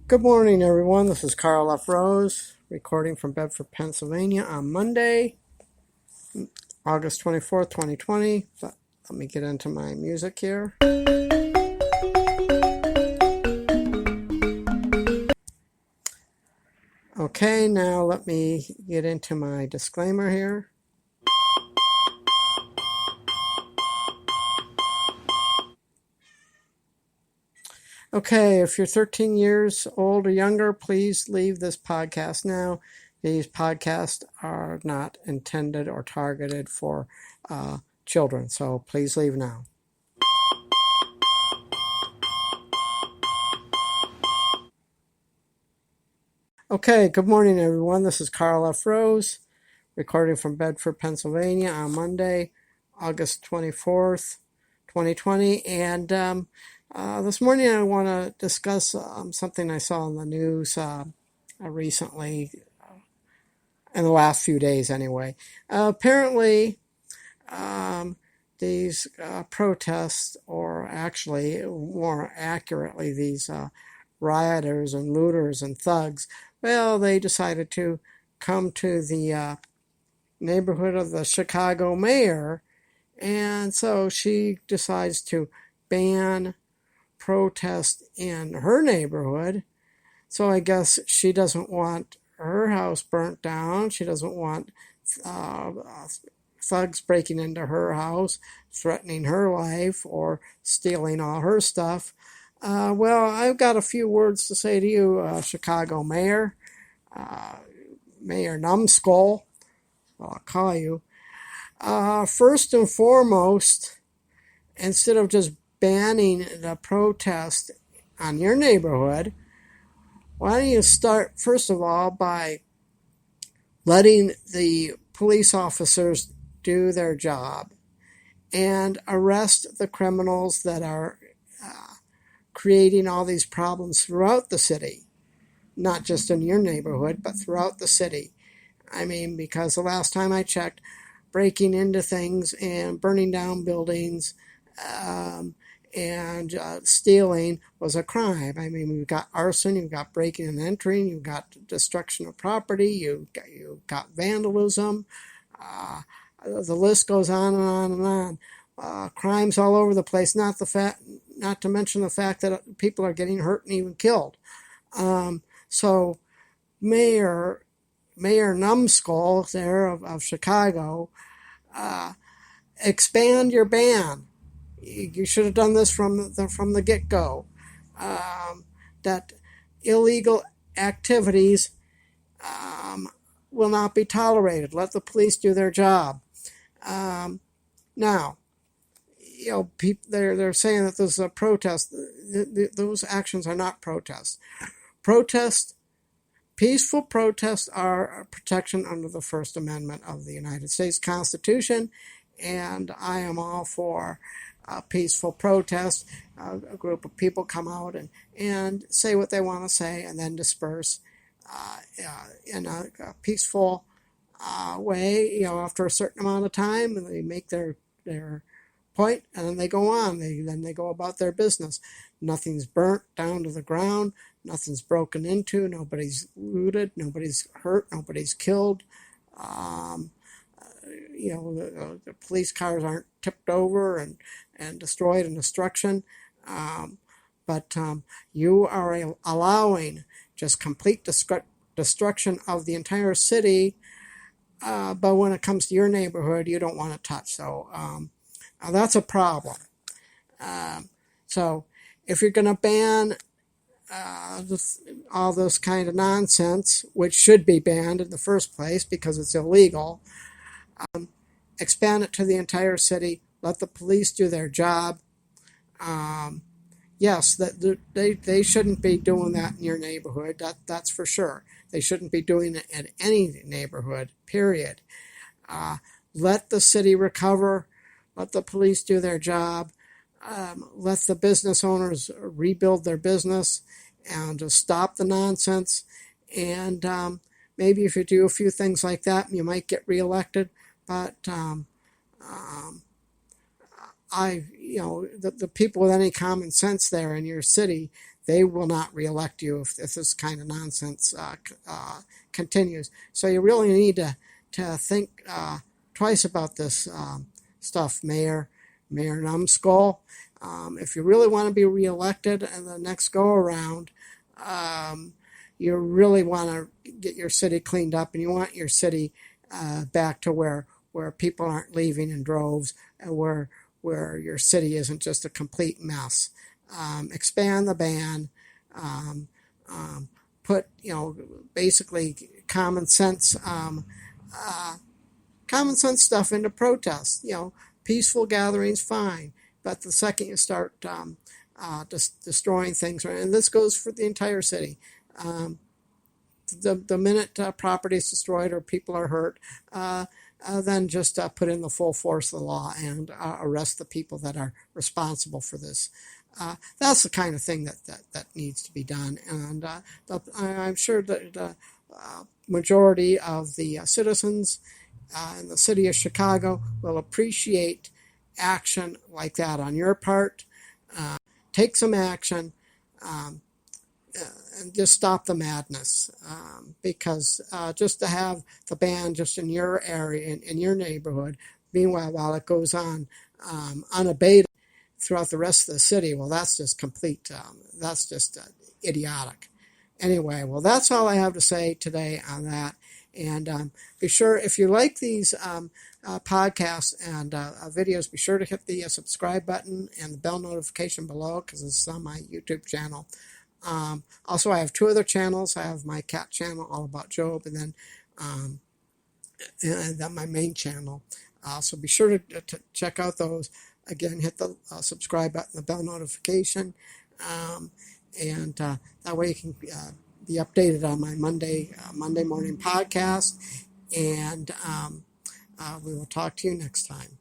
Good morning, everyone. This is Karl F. Rose, recording from Bedford, Pennsylvania on Monday, August 24th, 2020. Let me get into my music here. Okay, now let me get into my disclaimer here. Okay, if you're 13 years old or younger, please leave this podcast now. These podcasts are not intended or targeted for children, so please leave now. Okay, good morning, everyone. This is Karl F. Rose, recording from Bedford, Pennsylvania on Monday, August 24th, 2020. And this morning I want to discuss something I saw in the news recently, in the last few days anyway. Apparently, these protests, or actually, more accurately, these rioters and looters and thugs, well, they decided to come to the neighborhood of the Chicago mayor, and so she decides to ban protest in her neighborhood. So I guess she doesn't want her house burnt down. She doesn't want thugs breaking into her house, threatening her life, or stealing all her stuff. Well, I've got a few words to say to you, Chicago mayor, Mayor Numbskull, I'll call you. First and foremost, instead of just banning the protest on your neighborhood, why don't you start, first of all, by letting the police officers do their job and arrest the criminals that are creating all these problems throughout the city, not just in your neighborhood, but throughout the city. I mean, because the last time I checked, breaking into things and burning down buildings and stealing was a crime. I mean, we've got arson, you've got breaking and entering, you've got destruction of property, you've got vandalism. The list goes on and on and on. Crimes all over the place. Not to mention the fact that people are getting hurt and even killed. So, Mayor Numbskull there of Chicago, expand your ban. You should have done this from the get-go. That illegal activities will not be tolerated. Let the police do their job. Now, you know, they're saying that this is a protest. Those actions are not protests. Peaceful protests are a protection under the First Amendment of the United States Constitution, and I am all for peaceful protest. A group of people come out and say what they want to say and then disperse in a peaceful way, you know, after a certain amount of time, and they make their point, and then they go on. Then they go about their business. Nothing's burnt down to the ground. Nothing's broken into. Nobody's looted. Nobody's hurt. Nobody's killed. You know, the police cars aren't tipped over and destroyed in destruction. But you are allowing just complete destruction of the entire city. But when it comes to your neighborhood, you don't want to touch. So that's a problem. So if you're going to ban all this kind of nonsense, which should be banned in the first place because it's illegal, expand it to the entire city. Let the police do their job. Yes, they shouldn't be doing that in your neighborhood. That's for sure. They shouldn't be doing it in any neighborhood, period. Let the city recover. Let the police do their job. Let the business owners rebuild their business and just stop the nonsense. And maybe if you do a few things like that, you might get reelected. But the people with any common sense there in your city, they will not reelect you if this kind of nonsense continues. So you really need to think twice about this stuff, Mayor Numbskull. If you really want to be reelected in the next go around, you really want to get your city cleaned up, and you want your city back to where people aren't leaving in droves, and where your city isn't just a complete mess. Expand the ban. Put basically common sense stuff into protests. Peaceful gatherings, fine, but the second you start destroying things, and this goes for the entire city. The minute property is destroyed or people are hurt, then just put in the full force of the law and arrest the people that are responsible for this. That's the kind of thing that needs to be done, and I'm sure that the majority of the citizens in the city of Chicago will appreciate action like that on your part. Take some action. And just stop the madness, because just to have the ban just in your area, in your neighborhood, meanwhile while it goes on unabated throughout the rest of the city, well, that's just complete, that's just idiotic. Anyway, well, that's all I have to say today on that. And be sure, if you like these podcasts and videos, be sure to hit the subscribe button and the bell notification below, because it's on my YouTube channel. Also, I have two other channels. I have my cat channel, all about Job, and then my main channel. So be sure to check out those. Again, hit the subscribe button, the bell notification, and that way you can be updated on my Monday morning podcast. And we will talk to you next time.